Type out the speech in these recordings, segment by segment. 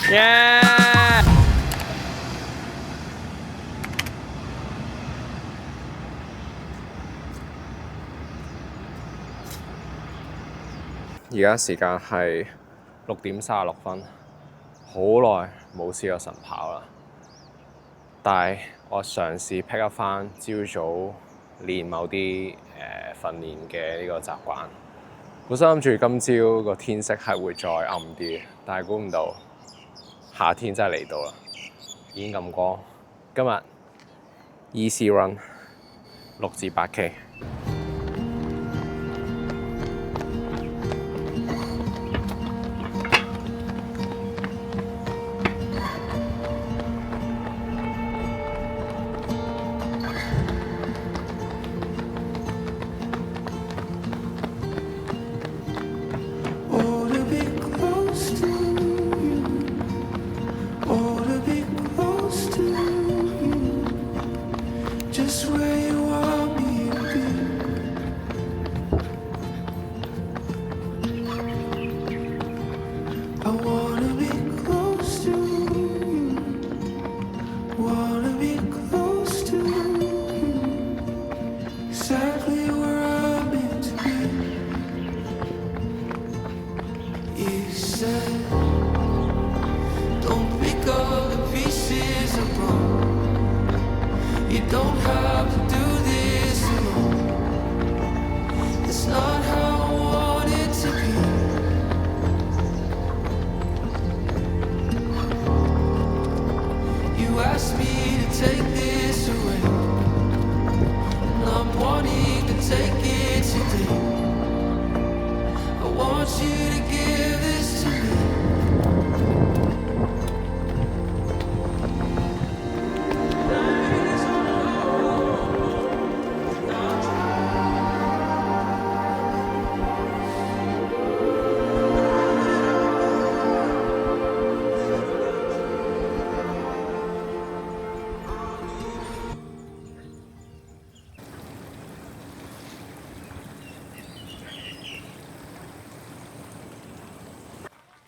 耶！而家時間係6:36，好耐冇試過晨跑啦。但係我嘗試 pick up 翻朝早練某啲訓練嘅呢個習慣。本身諗住今朝個天色係會再暗啲，但係估唔到夏天真係嚟到啦，已經咁光。今日 easy run 6至8K。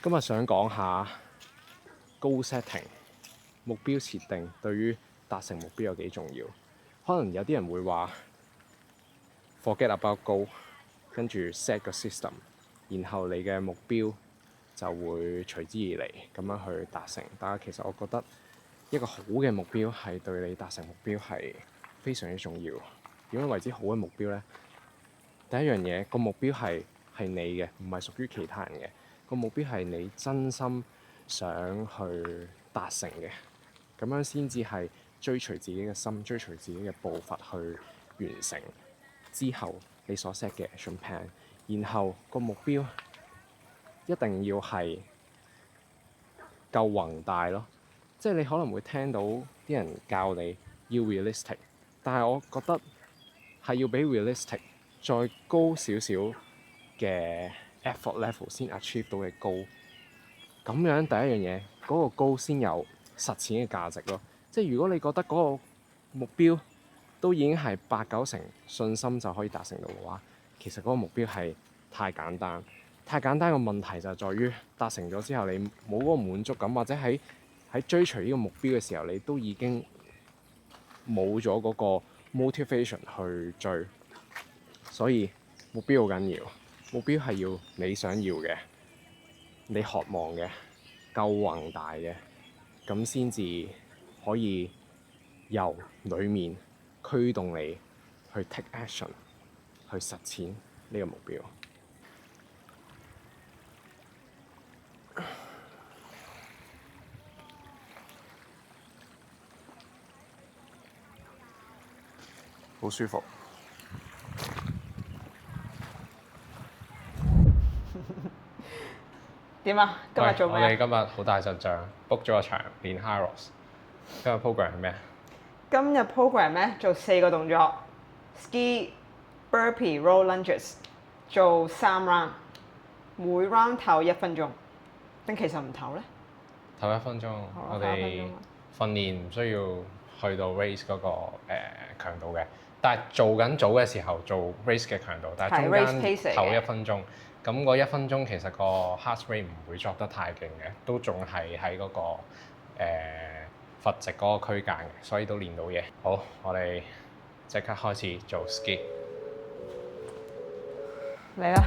今日想講下goal setting 目標設定對於達成目標有幾重要。可能有啲人會話 forget about goal， 跟住 set 個 system， 然後你嘅目標就會隨之而嚟咁樣去達成。但係其實我覺得一個好嘅目標係對你達成目標係非常之重要。點樣為之好嘅目標呢？第一樣嘢，個目標係你嘅，唔係屬於其他人嘅。個目標係你真心想去達成嘅，咁樣先至係追隨自己嘅心，追隨自己嘅步伐去完成之後你所 set 嘅 action plan。然後個目標一定要係夠宏大咯，即係你可能會聽到啲人教你要 realistic， 但係我覺得係要比 realistic 再高少少嘅effort level 先 achieve 到嘅高，咁樣第一樣嘢嗰個高先有實踐嘅價值咯。即係如果你覺得嗰個目標都已經係8-9成信心就可以達成到嘅話，其實嗰個目標係太簡單。太簡單嘅問題就係在於達成咗之後，你冇嗰個滿足感，或者喺追隨呢個目標嘅時候，你都已經冇咗嗰個 motivation 去追。所以目標好緊要。目標係要你想要嘅，你渴望嘅，夠宏大嘅，咁先至可以由裡面驅動你去 take action， 去實踐呢個目標。好舒服。點啊？今日做咩？我哋今日好大陣仗 book 咗個場練 Hyros。今日 program 係咩？今日 program 咧做4個動作 ：ski、burpee、roll lunges， 做3 round， 每 round 唞1分鐘。定其實唔唞咧？唞1分鐘。我哋訓練唔需要去到 race 嗰個強度嘅，但係做緊組嘅時候做 race 嘅強度，但係中間唞1分鐘。咁咁嗰1分鐘其實個 heart rate 唔會作得太勁嘅，都仲係喺嗰個閥值嗰個區間嘅，所以都練到嘢。好，我哋即刻開始做 ski。嚟啦！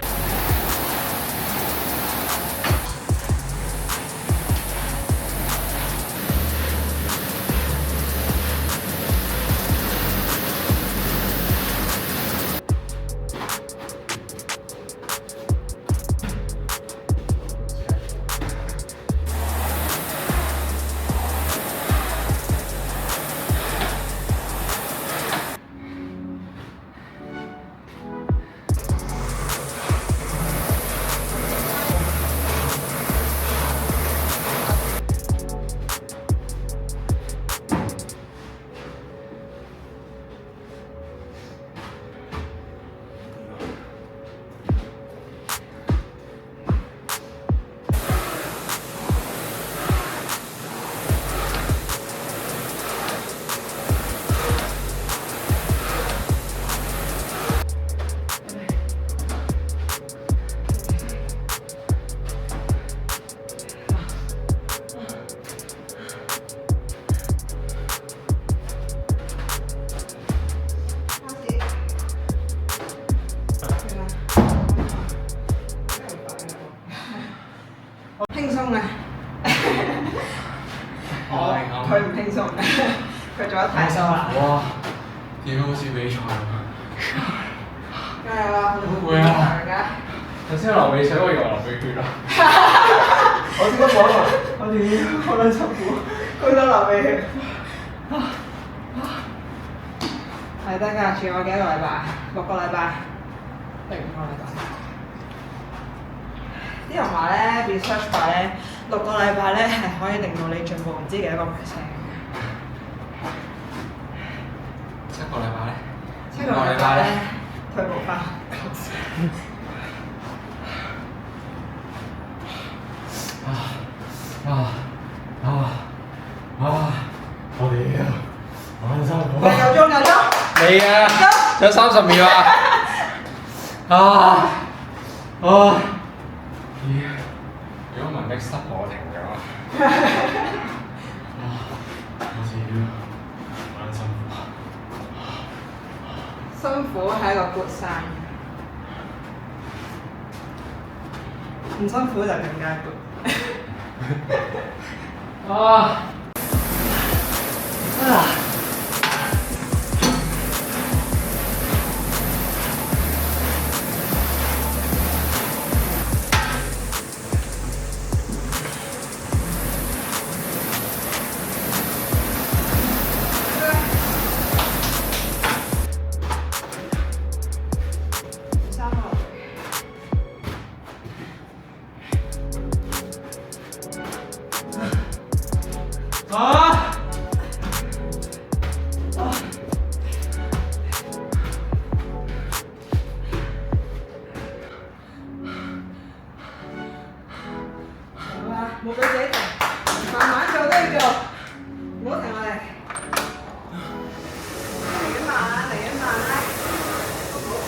輕鬆啊！佢唔輕鬆，佢做得太多啦。哇！點好似比賽咁？加油啊！會啊！㗎！頭先流鼻水，我以為流鼻血啦。我點解講啊？我哋好撚辛苦，佢都流鼻血。係得㗎，仲有幾個禮拜？6個禮拜定5個禮拜？啲人話咧 research 話咧6個禮拜咧係可以令到你進步唔知幾多個%。7個禮拜咧7個禮拜咧退步翻。我哋好撚辛苦。夠鐘。未啊？仲有30秒啊！如果唔係 mix up 我停咗。好似好撚辛苦。辛苦係一個 good sign，唔辛苦就更加 good。冇俾自己停，慢慢做都要做，唔好停落嚟。嚟緊慢啦，嚟緊慢啦，都唔好停。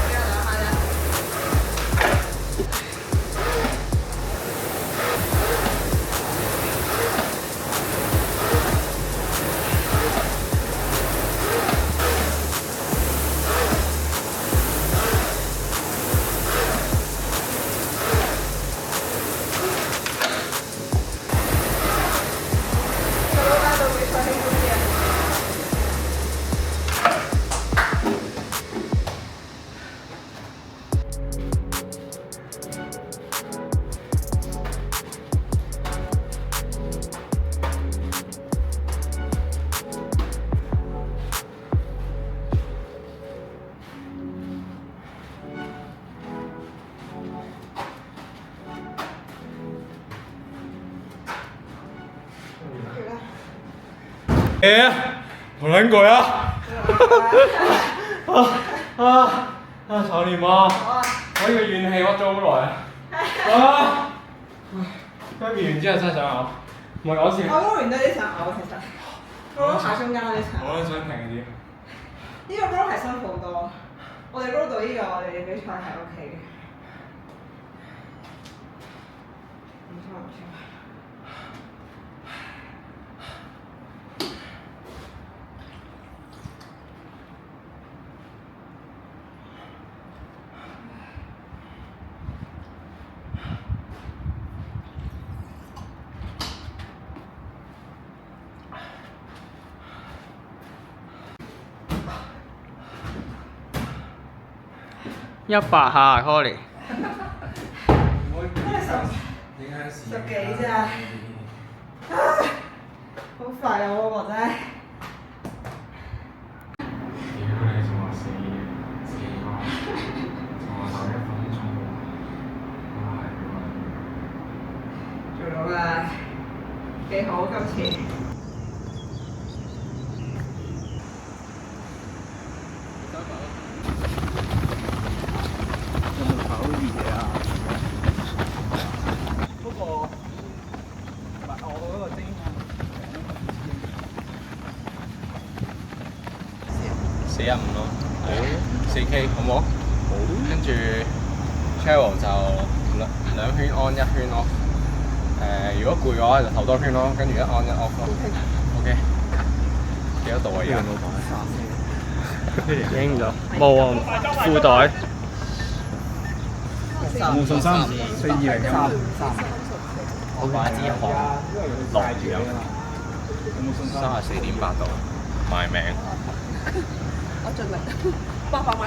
一兩下啫。好撚攰啊！炒麵包，我呢個怨氣屈咗好耐啊！跟住完之後真係想嘔，唔係講笑。我屙完都有啲想嘔，其實。roll 下中間嗰啲層。我都想停啲。呢個 roll 係辛苦好多，我哋 roll 到呢個，我哋嘅比賽係 OK 嘅。唔錯唔錯。100下 Holly，十幾咋？好快啊！我覺得。屌你仲話4個，仲話頭1分鐘，做到啦，幾好今次。415咯，4K 好唔好？好。跟住 travel 就兩圈 on 1圈 off。如果攰嘅話就頭多圈咯，跟住1 on 1 off 咯。OK。幾多度啊？而家？影咗冇啊，褲袋。冇信心，4203。我買支汗落住飲。34.8度，賣名。我盡力800米。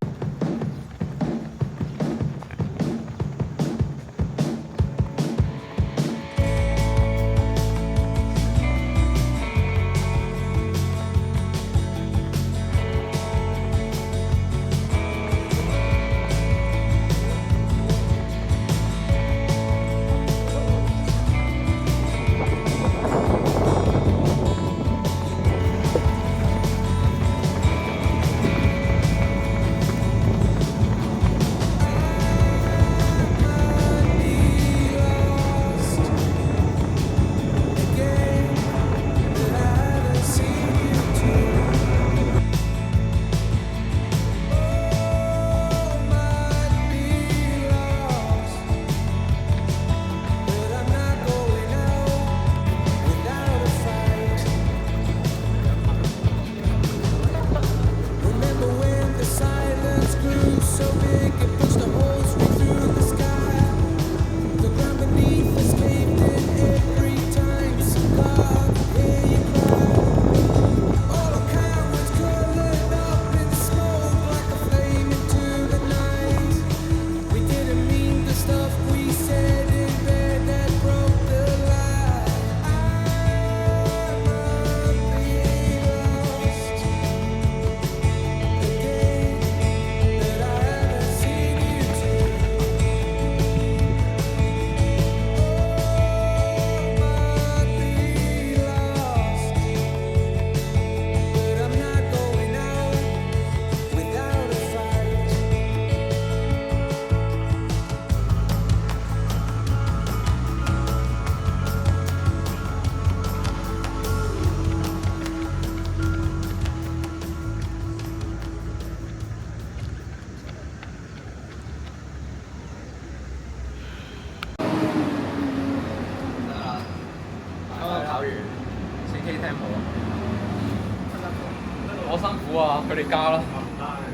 我辛苦啊，佢哋加啦，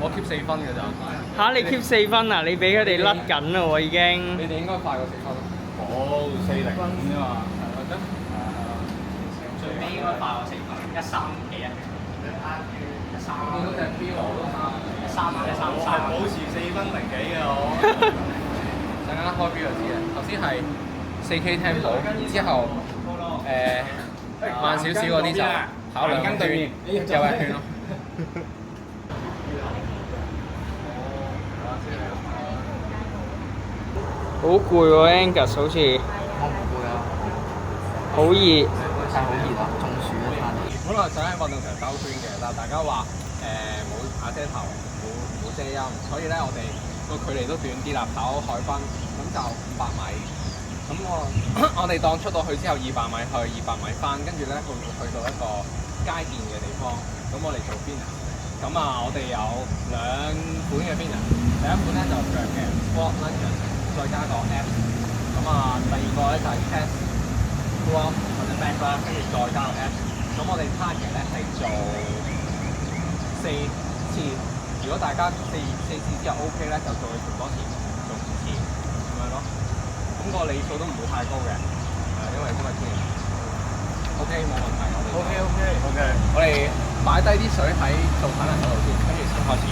我 keep 4分嘅咋。嚇你 keep 4分啊？你俾佢哋甩緊啦喎已經。你哋應該快過4分。冇40啫嘛。最尾應該快過4分，13幾啊？13。見到隻標我都13保持4分零幾嘅我。陣間開標就知啦。頭先係4K tempo，之後慢少少嗰啲就跑2圈，又1圈咯。好攰喎 Angus 好似。我唔攰啊，好熱。真係好熱啊，中暑啊攤地。本來想喺運動場兜圈嘅，但係大家話冇瓦遮頭，冇遮陰，所以咧我哋個距離都短啲啦，跑海濱咁就500米。咁我哋當出到去之後200米去，200米翻，跟住咧會去到一個街電嘅地方，咁我哋做 fitness。咁我哋有2款嘅 fitness，第一款咧就腳嘅 squat lunges，再加個 abs。咁第二個咧就係 chest pull up 或者 back 啦，跟住再加個 abs。咁我哋 target 咧係做4次。如果大家4次之後 OK 咧，就再做多次，做5次咁樣咯。咁個里數都唔會太高嘅，因為今日天氣OK 冇問題，我哋 OK， 我哋擺低啲水喺做體能嗰度先，跟住先開始。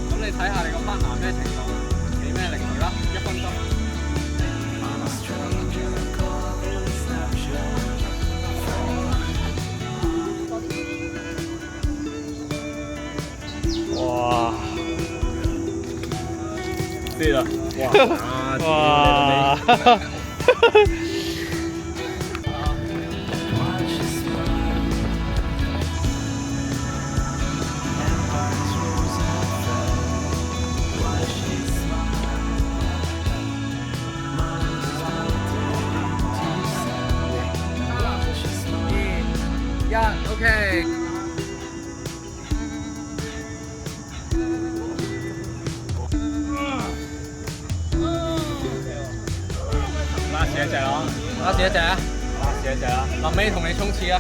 咁你睇下你個 partner 咩程度，俾咩力佢啦，1分鐘。哇！啲啦，哇！OK。拉屎一隻咯，拉屎一隻啊！拉屎一隻啊！臨尾同你衝刺啊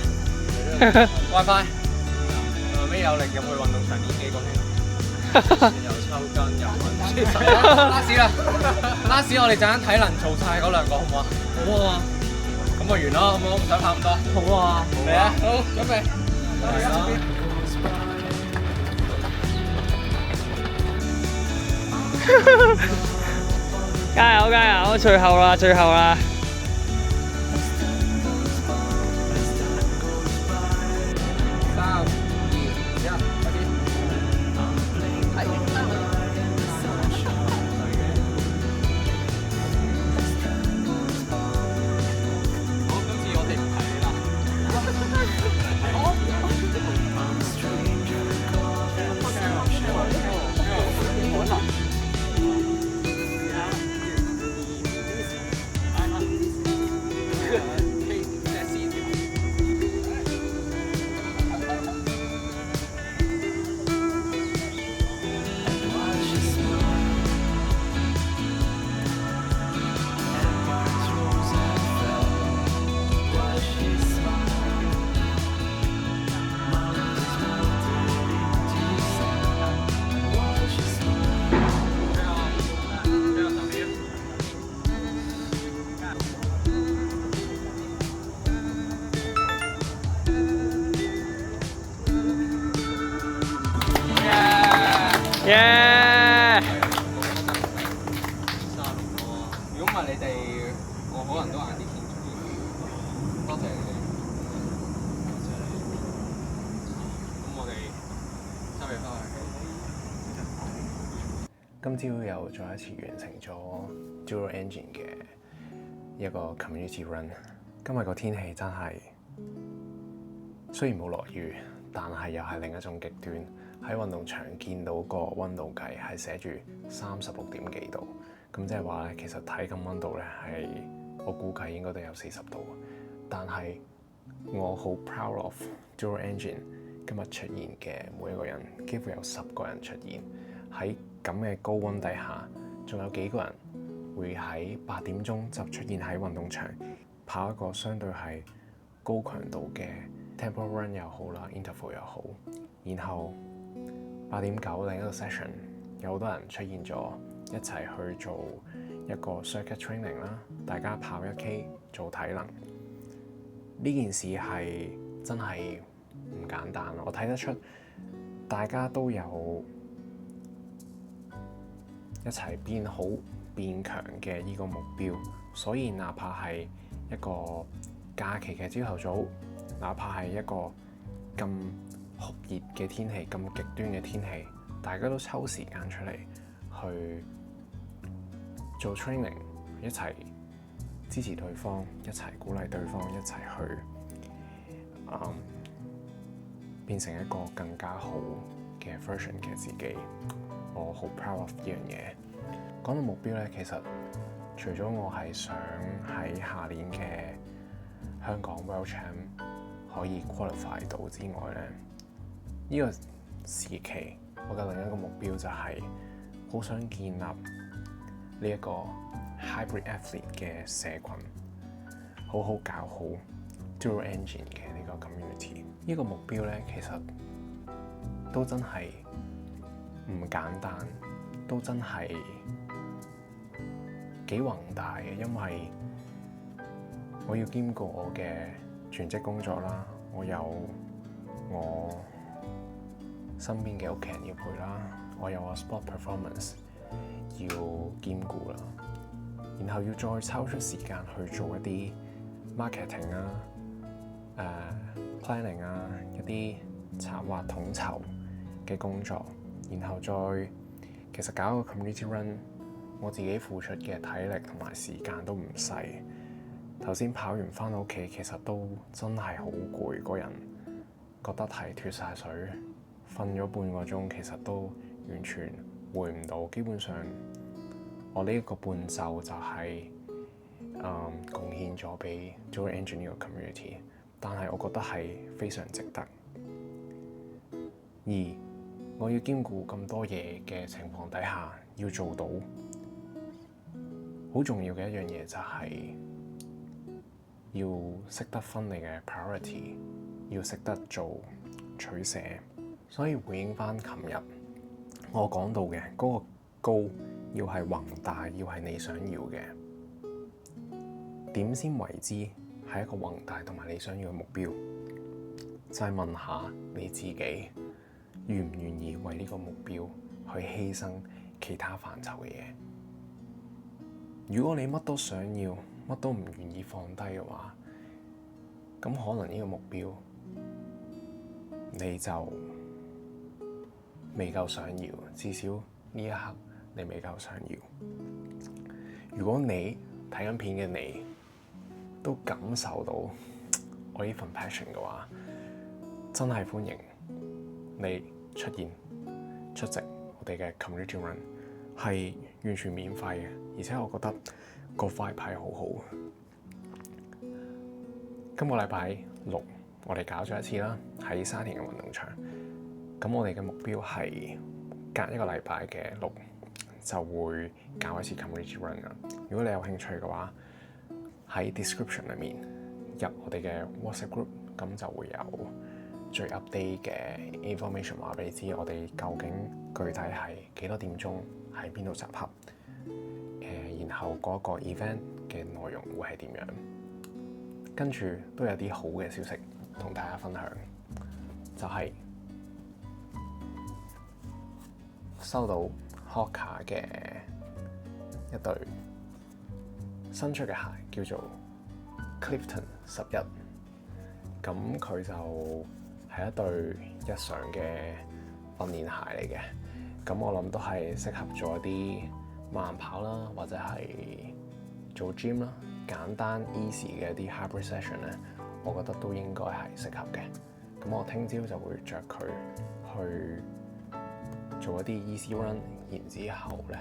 ！WiFi，臨尾有力入去運動場練幾個圈，又抽筋又暈。拉屎啦！拉屎我哋陣間體能做晒嗰2個好唔好啊？好啊！咁就完咯，好唔好？唔使拍咁多。好啊！嚟啊！好，準備。加油加油！最後啦，最後啦！耶！如果唔係你哋，我可能都晏啲先出現。多謝你哋，多謝你。咁我哋收嘢翻去。今朝又再一次完成咗 Dual Engine 嘅一個 community run。今日個天氣真係雖然冇落雨，但係又係另一種極端。喺運動場見到個溫度計係寫住36點幾度，咁即係話咧，其實體感溫度咧係我估計應該都有40度。但係我好 proud of Dual Engine 今日出現嘅每一個人，幾乎有10個人出現喺咁嘅高溫底下，仲有幾個人會喺8點鐘就出現喺運動場跑一個相對係高強度嘅 tempo run 又好啦 ，interval 又好，然後8點9另一個 session 有好多人出現咗，一齊去做一個 circuit training 啦，大家跑1K 做體能。呢件事係真係唔簡單，我睇得出大家都有一齊變好變強嘅呢個目標，所以哪怕係一個假期嘅朝頭早，哪怕係一個咁酷熱嘅天氣、咁極端嘅天氣，大家都抽時間出嚟去做 training， 一齊支持對方，一齊鼓勵對方，一齊去變成一個更加好嘅 version 嘅自己。我好 proud of 呢樣嘢。講到目標咧，其實除咗我係想喺下年嘅香港 World Champ 可以 qualify 到之外咧，呢個時期我嘅另一個目標就係好想建立呢一個 hybrid athlete 嘅社群，好好搞好 Dual Engine 嘅呢個 community。呢個目標咧，其實都真係唔簡單，都真係幾宏大嘅，因為我要兼顧我嘅全職工作啦，我有我身邊嘅屋企人要陪啦，我有我 sport performance 要兼顧啦，然後要再抽出時間去做一啲 marketing 啊、planning 啊，一啲策劃統籌嘅工作，然後再其實搞個 community run， 我自己付出嘅體力同埋時間都唔細。頭先跑完翻到屋企，其實都真係好攰，個人覺得係脫晒水，瞓咗半個鐘，其實都完全回唔到。基本上我呢一個半晝就係貢獻咗俾 Dual Engine 呢個 community， 但係我覺得係非常值得。而我要兼顧咁多嘢嘅情況底下，要做到好重要嘅一樣嘢就係要識得分你嘅 priority， 要識得做取捨。所以回應翻琴日我講到嘅嗰個高要係宏大，要係你想要嘅，點先為之係一個宏大同埋你想要嘅目標？就係問下你自己，願唔願意為呢個目標去犧牲其他範疇嘅嘢？如果你乜都想要，乜都唔願意放低嘅話，咁可能呢個目標你就未夠想要，至少呢一刻你未夠想要。如果你睇緊片嘅你都感受到我呢份 passion 嘅話，真係歡迎你出現出席我哋嘅 community run， 係完全免費嘅，而且我覺得個 vibe 係好好。今個禮拜六我哋搞咗一次啦，喺沙田嘅運動場。咁我哋嘅目標係隔一個禮拜嘅六就會搞一次 community run 噶。如果你有興趣嘅話，喺 description 裏面入我哋嘅 WhatsApp group， 咁就會有最 update 嘅 information 話俾你知，我哋究竟具體係幾多點鐘喺邊度集合，然後嗰個 event 嘅內容會係點樣，跟住都有啲好嘅消息同大家分享，就係收到 Hoka 嘅一對新出嘅鞋，叫做 Clifton 11，咁佢就係一對日常嘅訓練鞋嚟嘅，咁我諗都係適合做一啲慢跑啦，或者係做 gym 啦，簡單 easy 嘅一啲 hybrid session 咧，我覺得都應該係適合嘅。咁我聽朝就會着佢去做一啲 easy run， 然之後咧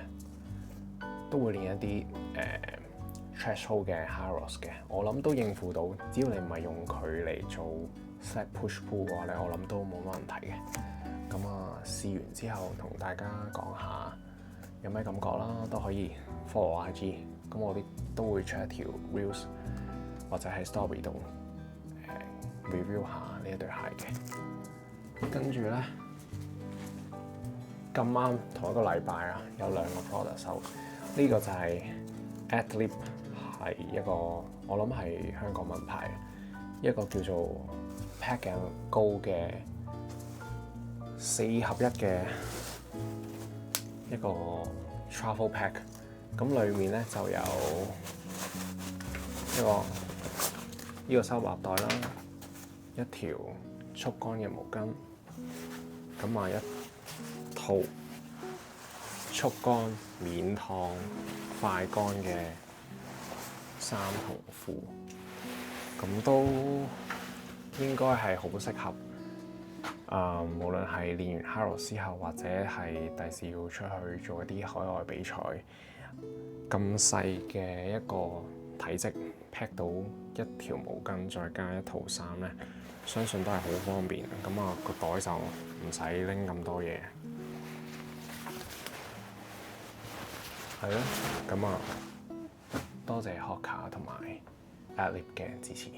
都會練一啲threshold 嘅 high rocks 嘅，我諗都應付到。只要你唔係用佢嚟做 set push pull 嘅話咧，我諗都冇乜問題嘅。咁啊，試完之後同大家講下有咩感覺啦，都可以 follow IG。咁我哋都會出一條 reels 或者喺 story 度review 下呢一對鞋嘅。跟住咧咁啱同一個禮拜啊，有兩個 product 收。呢個就係 Adlib 係一個我諗係香港品牌，一個叫做 Pack and Go 嘅4合1嘅一個 travel pack。咁裡面咧就有呢個收納袋啦，一條速乾嘅毛巾，咁啊一套速乾免燙快乾嘅衫同褲，咁都應該係好適合無論係練完 Harrow 之後，或者係第時要出去做一啲海外比賽，咁細嘅一個體積 pack 到一條毛巾，再加一套衫咧，相信都係好方便。咁啊個袋就唔使拎咁多嘢，係咯。咁啊多謝 Hoka 同埋 Adlib 嘅支持。